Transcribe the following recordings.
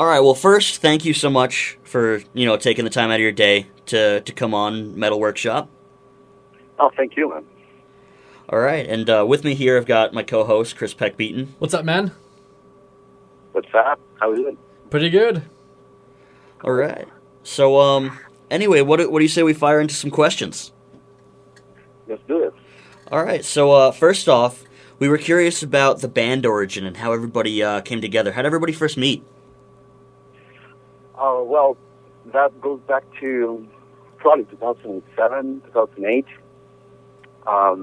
All right. Well, first, thank you so much for taking the time out of your day to come on Metal Workshop. Oh, thank you, man. All right, and with me here, I've got my co-host Chris Peck-Beaton. What's up, man? What's up? How are you doing? Pretty good. All right. So, anyway, what do you say we fire into some questions? Let's do it. All right. So, first off, we were curious about the band origin and how everybody came together. How did everybody first meet? Well, that goes back to probably 2007, 2008. I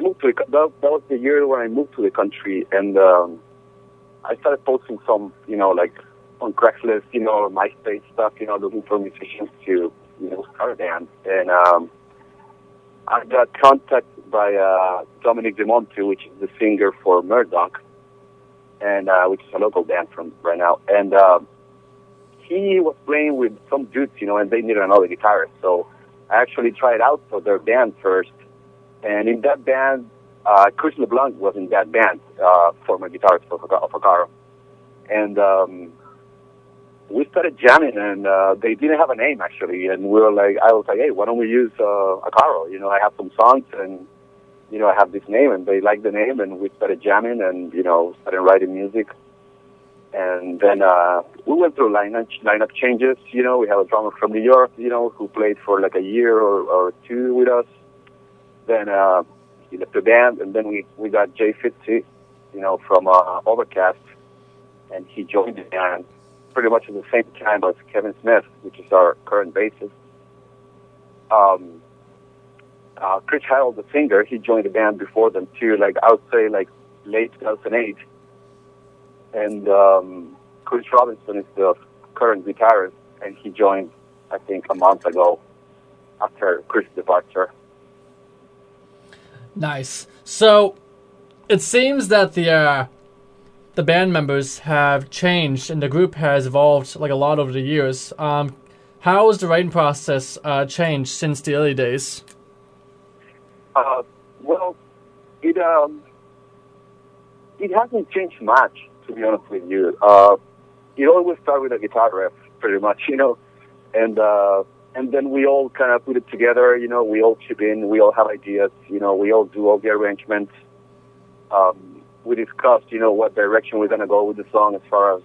moved to that was the year when I moved to the country, and I started posting some, like on Craigslist, or MySpace stuff, looking for musicians to, start a band. And I got contacted by Dominic DeMonte, which is the singer for Murdoch, and which is a local band from right now. And he was playing with some dudes, and they needed another guitarist. So I actually tried out for their band first. And in that band, Chris LeBlanc was in that band, former guitarist of Acaro. And we started jamming, and they didn't have a name, actually. And I was like, hey, why don't we use Acaro? I have some songs, and, I have this name, and they liked the name, and we started jamming and, started writing music. And then we went through lineup changes. We have a drummer from New York, who played for like a year or two with us. Then he left the band, and then we got Jay Fitzy, from Overcast, and he joined the band pretty much at the same time as Kevin Smith, which is our current bassist. Chris Harold, the singer, he joined the band before them too, I would say late 2008. And Chris Robinson is the current guitarist, and he joined, I think, a month ago after Chris' departure. Nice. So, it seems that the band members have changed and the group has evolved a lot over the years. How has the writing process changed since the early days? Well, it hasn't changed much, to be honest with you. It always starts with a guitar riff, pretty much, and then we all kind of put it together, we all chip in, we all have ideas, we all do all the arrangements. We discussed, what direction we're going to go with the song as far as,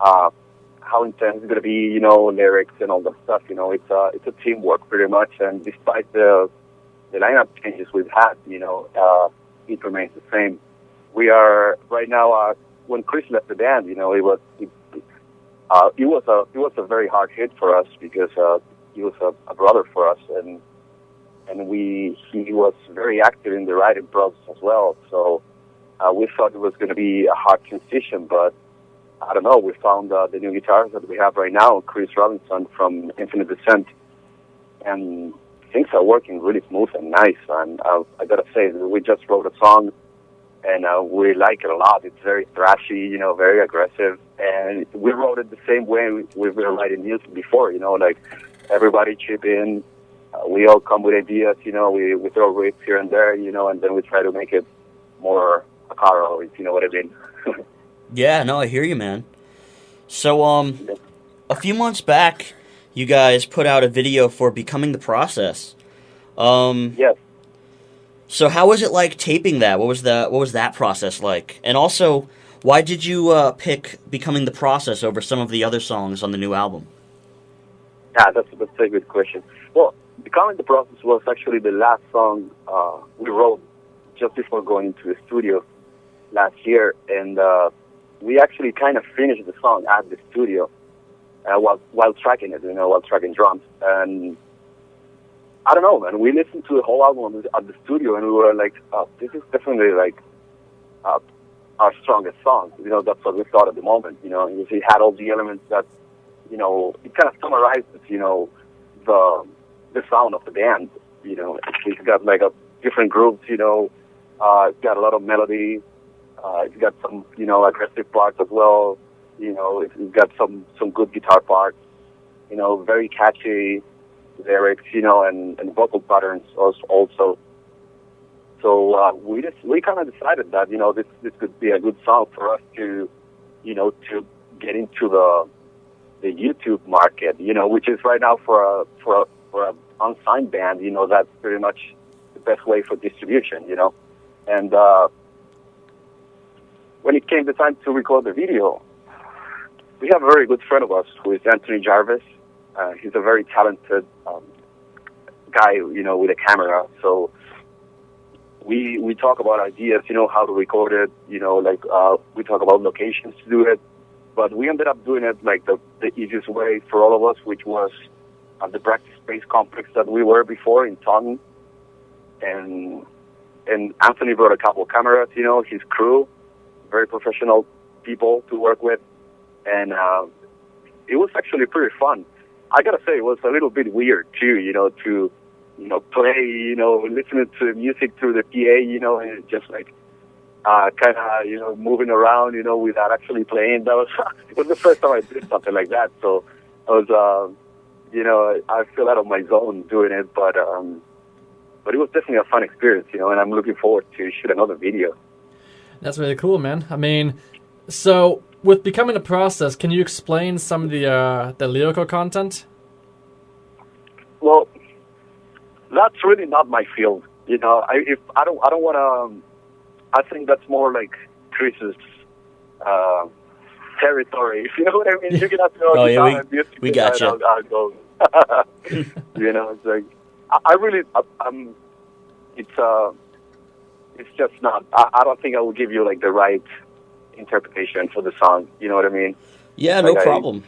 how intense it's going to be, lyrics and all that stuff. It's a teamwork pretty much. And despite the lineup changes we've had, it remains the same. We are right now, when Chris left the band, it was a very hard hit for us because he was a brother for us, and he was very active in the writing process as well. So we thought it was going to be a hard transition, but I don't know. We found the new guitarist that we have right now, Chris Robinson from Infinite Descent, and things are working really smooth and nice. And I gotta say, we just wrote a song, and we like it a lot. It's very thrashy, very aggressive, and we wrote it the same way we were writing music before. Everybody chip in. We all come with ideas. We throw riffs here and there, and then we try to make it more Acaro, if you know what I mean. Yeah, no, I hear you, man. So, a few months back, you guys put out a video for Becoming the Process. Yes. So how was it like taping that? What was that process like? And also, why did you pick Becoming the Process over some of the other songs on the new album? Yeah, that's a good question. Well, Becoming the Process was actually the last song we wrote just before going into the studio last year, and we actually kind of finished the song at the studio while tracking it, while tracking drums. And I don't know, man. We listened to the whole album at the studio, and we were like, oh, this is definitely our strongest song. That's what we thought at the moment. It had all the elements that, it kind of summarizes, the sound of the band. It's got a different groups, it's got a lot of melody. It's got some, aggressive parts as well. It's got some good guitar parts. Very catchy lyrics, and vocal patterns also. So we kind of decided that this could be a good song for us to get into the YouTube market, which is right now for a unsigned band, that's pretty much the best way for distribution, And when it came the time to record the video, we have a very good friend of us who is Anthony Jarvis. He's a very talented guy, with a camera. So we talk about ideas, how to record it, we talk about locations to do it. But we ended up doing it like the easiest way for all of us, which was at the practice space complex that we were before in Taunton. And Anthony brought a couple of cameras, his crew, very professional people to work with. And it was actually pretty fun. I gotta say, it was a little bit weird too, to play, listening to music through the PA, and just like kind of, moving around, without actually playing. It was the first time I did something like that. So I was, I feel out of my zone doing it, but it was definitely a fun experience, and I'm looking forward to shoot another video. That's really cool, man. I mean, so with Becoming the Process, can you explain some of the lyrical content? Well, that's really not my field. I don't want to. I think that's more like Chris's territory. If you know what I mean. You can have to know. Oh yeah, we got you. I'll go. It's like it's just not. I don't think I will give you like the right interpretation for the song. You know what I mean? Yeah, like no problem.